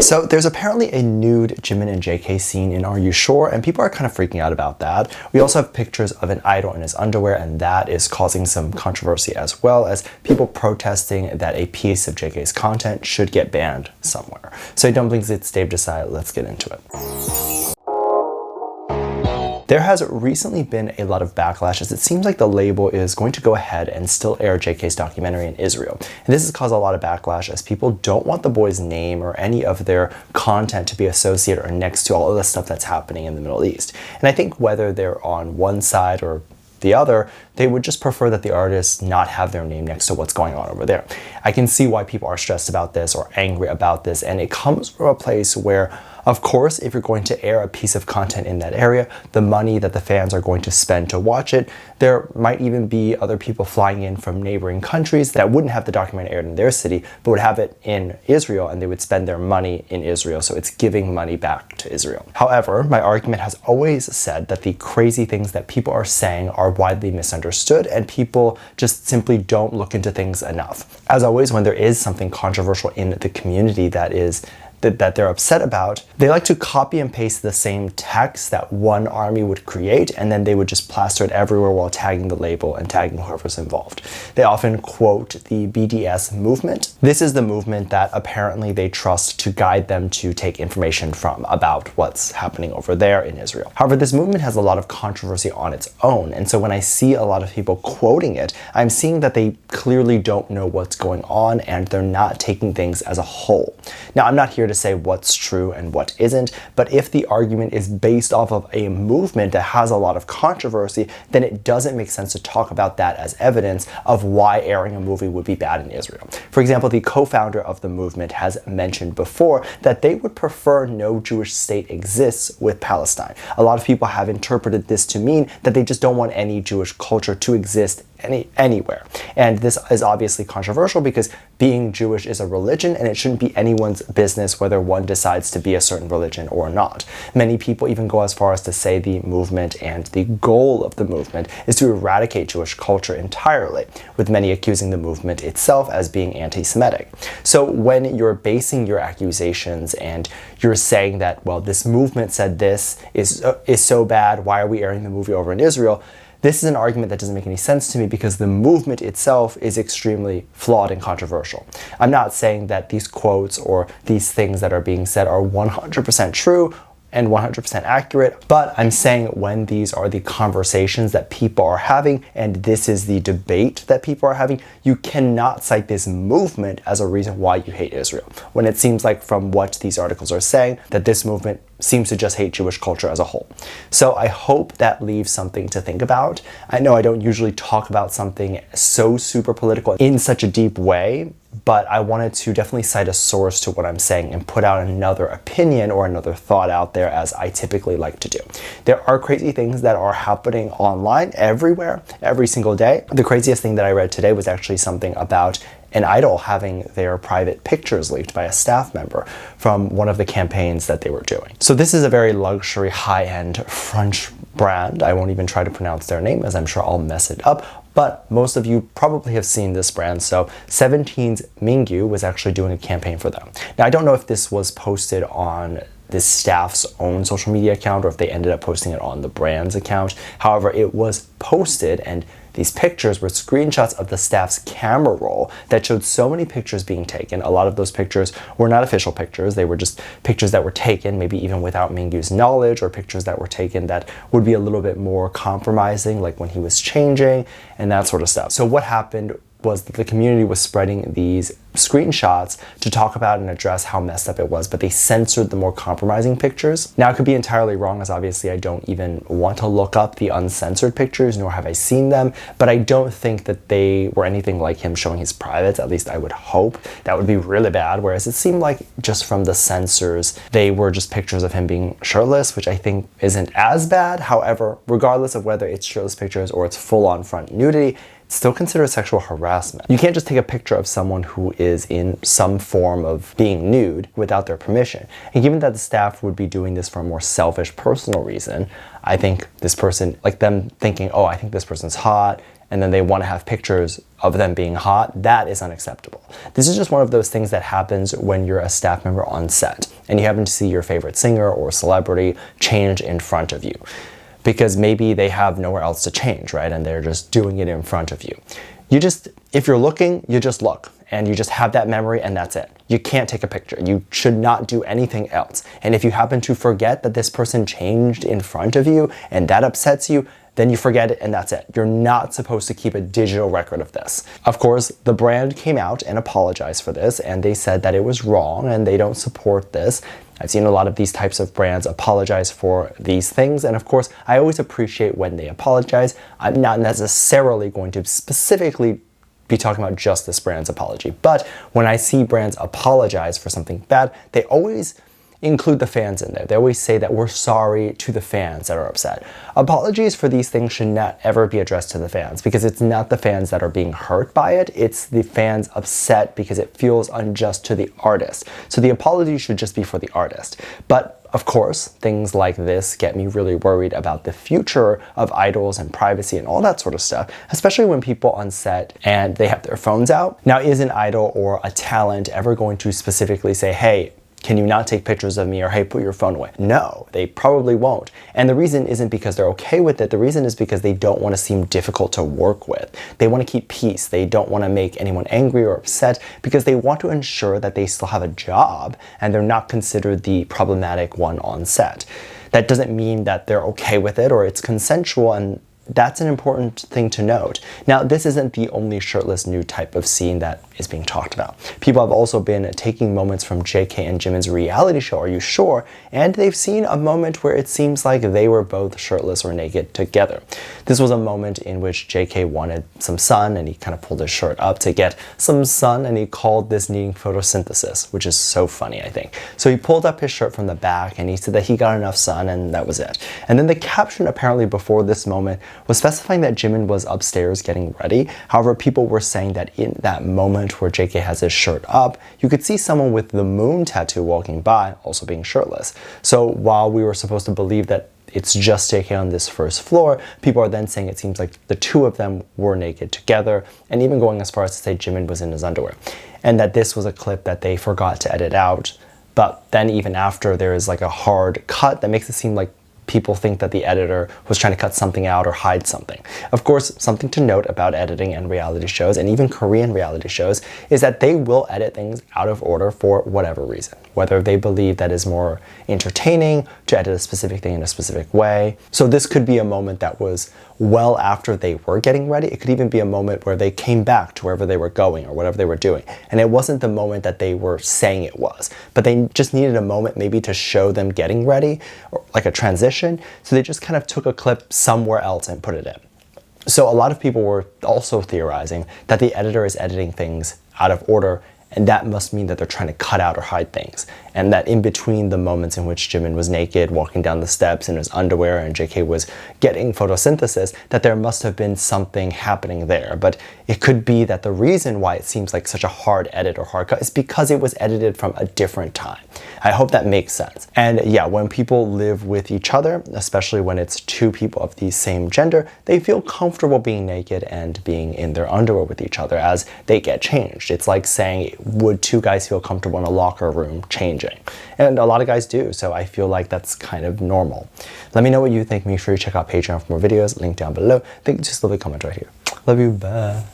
So there's apparently a nude Jimin and JK scene in Are You Sure? And people are kind of freaking out about that. We also have pictures of an idol in his underwear, and that is causing some controversy, as well as people protesting that a piece of JK's content should get banned somewhere. So Dumplings, it's Dave Disci. Let's get into it. There has recently been a lot of backlash, as it seems like the label is going to go ahead and still air JK's documentary in Israel. And this has caused a lot of backlash, as people don't want the boy's name or any of their content to be associated or next to all of the stuff that's happening in the Middle East. And I think whether they're on one side or the other, they would just prefer that the artists not have their name next to what's going on over there. I can see why people are stressed about this or angry about this, and it comes from a place where, of course, if you're going to air a piece of content in that area, the money that the fans are going to spend to watch it, there might even be other people flying in from neighboring countries that wouldn't have the documentary aired in their city, but would have it in Israel, and they would spend their money in Israel, so it's giving money back to Israel. However, my argument has always said that the crazy things that people are saying are widely misunderstood, and people just simply don't look into things enough. As always, when there is something controversial in the community that they're upset about, they like to copy and paste the same text that one army would create, and then they would just plaster it everywhere while tagging the label and tagging whoever's involved. They often quote the BDS movement. This is the movement that apparently they trust to guide them to take information from about what's happening over there in Israel. However, this movement has a lot of controversy on its own, and so when I see a lot of people quoting it, I'm seeing that they clearly don't know what's going on, and they're not taking things as a whole. Now, I'm not here to say what's true and what isn't, but if the argument is based off of a movement that has a lot of controversy, then it doesn't make sense to talk about that as evidence of why airing a movie would be bad in Israel. For example, the co-founder of the movement has mentioned before that they would prefer no Jewish state exists with Palestine. A lot of people have interpreted this to mean that they just don't want any Jewish culture to exist anywhere. And this is obviously controversial because being Jewish is a religion, and it shouldn't be anyone's business whether one decides to be a certain religion or not. Many people even go as far as to say the movement and the goal of the movement is to eradicate Jewish culture entirely, with many accusing the movement itself as being anti-Semitic. So when you're basing your accusations and you're saying that, well, this movement said this is so bad, why are we airing the movie over in Israel? This is an argument that doesn't make any sense to me because the movement itself is extremely flawed and controversial. I'm not saying that these quotes or these things that are being said are 100% true and 100% accurate, but I'm saying when these are the conversations that people are having and this is the debate that people are having, you cannot cite this movement as a reason why you hate Israel, when it seems like from what these articles are saying that this movement seems to just hate Jewish culture as a whole. So I hope that leaves something to think about. I know I don't usually talk about something so super political in such a deep way, but I wanted to definitely cite a source to what I'm saying and put out another opinion or another thought out there, as I typically like to do. There are crazy things that are happening online everywhere, every single day. The craziest thing that I read today was actually something about an idol having their private pictures leaked by a staff member from one of the campaigns that they were doing. So this is a very luxury, high-end French brand. I won't even try to pronounce their name, as I'm sure I'll mess it up, but most of you probably have seen this brand. So 17's Mingyu was actually doing a campaign for them. Now, I don't know if this was posted on this staff's own social media account or if they ended up posting it on the brand's account. However, it was posted, and these pictures were screenshots of the staff's camera roll that showed so many pictures being taken. A lot of those pictures were not official pictures. They were just pictures that were taken, maybe even without Mingyu's knowledge, or pictures that were taken that would be a little bit more compromising, like when he was changing and that sort of stuff. So what happened was that the community was spreading these screenshots to talk about and address how messed up it was, but they censored the more compromising pictures. Now, I could be entirely wrong, as obviously I don't even want to look up the uncensored pictures, nor have I seen them, but I don't think that they were anything like him showing his privates. At least I would hope. That would be really bad, whereas it seemed like just from the censors, they were just pictures of him being shirtless, which I think isn't as bad. However, regardless of whether it's shirtless pictures or it's full-on front nudity, still considered sexual harassment. You can't just take a picture of someone who is in some form of being nude without their permission. And given that the staff would be doing this for a more selfish, personal reason, I think this person, like them thinking, oh, I think this person's hot, and then they want to have pictures of them being hot, that is unacceptable. This is just one of those things that happens when you're a staff member on set and you happen to see your favorite singer or celebrity change in front of you. Because maybe they have nowhere else to change, right? And they're just doing it in front of you. If you're looking, you just look and you just have that memory and that's it. You can't take a picture. You should not do anything else. And if you happen to forget that this person changed in front of you and that upsets you, then you forget it and that's it. You're not supposed to keep a digital record of this. Of course, the brand came out and apologized for this, and they said that it was wrong and they don't support this. I've seen a lot of these types of brands apologize for these things, and of course, I always appreciate when they apologize. I'm not necessarily going to specifically be talking about just this brand's apology, but when I see brands apologize for something bad, they always include the fans in there. They always say that we're sorry to the fans that are upset. Apologies for these things should not ever be addressed to the fans, because it's not the fans that are being hurt by it, it's the fans upset because it feels unjust to the artist. So the apology should just be for the artist. But of course, things like this get me really worried about the future of idols and privacy and all that sort of stuff, especially when people on set and they have their phones out. Now, is an idol or a talent ever going to specifically say, hey, can you not take pictures of me, or hey, put your phone away? No, they probably won't. And the reason isn't because they're okay with it. The reason is because they don't want to seem difficult to work with. They want to keep peace. They don't want to make anyone angry or upset, because they want to ensure that they still have a job and they're not considered the problematic one on set. That doesn't mean that they're okay with it or it's consensual, and that's an important thing to note. Now, this isn't the only shirtless nude type of scene that is being talked about. People have also been taking moments from JK and Jimin's reality show, Are You Sure? And they've seen a moment where it seems like they were both shirtless or naked together. This was a moment in which JK wanted some sun, and he kind of pulled his shirt up to get some sun, and he called this needing photosynthesis, which is so funny, I think. So he pulled up his shirt from the back and he said that he got enough sun, and that was it. And then the caption apparently before this moment was specifying that Jimin was upstairs getting ready. However, people were saying that in that moment where JK has his shirt up, you could see someone with the moon tattoo walking by, also being shirtless. So while we were supposed to believe that it's just JK on this first floor, people are then saying it seems like the two of them were naked together, and even going as far as to say Jimin was in his underwear. And that this was a clip that they forgot to edit out. But then even after, there is like a hard cut that makes it seem like people think that the editor was trying to cut something out or hide something. Of course, something to note about editing and reality shows, and even Korean reality shows, is that they will edit things out of order for whatever reason. Whether they believe that is more entertaining to edit a specific thing in a specific way. So this could be a moment that was well after they were getting ready. It could even be a moment where they came back to wherever they were going or whatever they were doing. And it wasn't the moment that they were saying it was, but they just needed a moment maybe to show them getting ready, or like a transition. So they just kind of took a clip somewhere else and put it in. So a lot of people were also theorizing that the editor is editing things out of order, and that must mean that they're trying to cut out or hide things. And that in between the moments in which Jimin was naked, walking down the steps in his underwear, and JK was getting photosynthesis, that there must have been something happening there. But it could be that the reason why it seems like such a hard edit or hard cut is because it was edited from a different time. I hope that makes sense. And yeah, when people live with each other, especially when it's two people of the same gender, they feel comfortable being naked and being in their underwear with each other as they get changed. It's like saying, would two guys feel comfortable in a locker room changing? And a lot of guys do, so I feel like that's kind of normal. Let me know what you think. Make sure you check out Patreon for more videos, link down below. Just leave a comment right here. Love you, bye.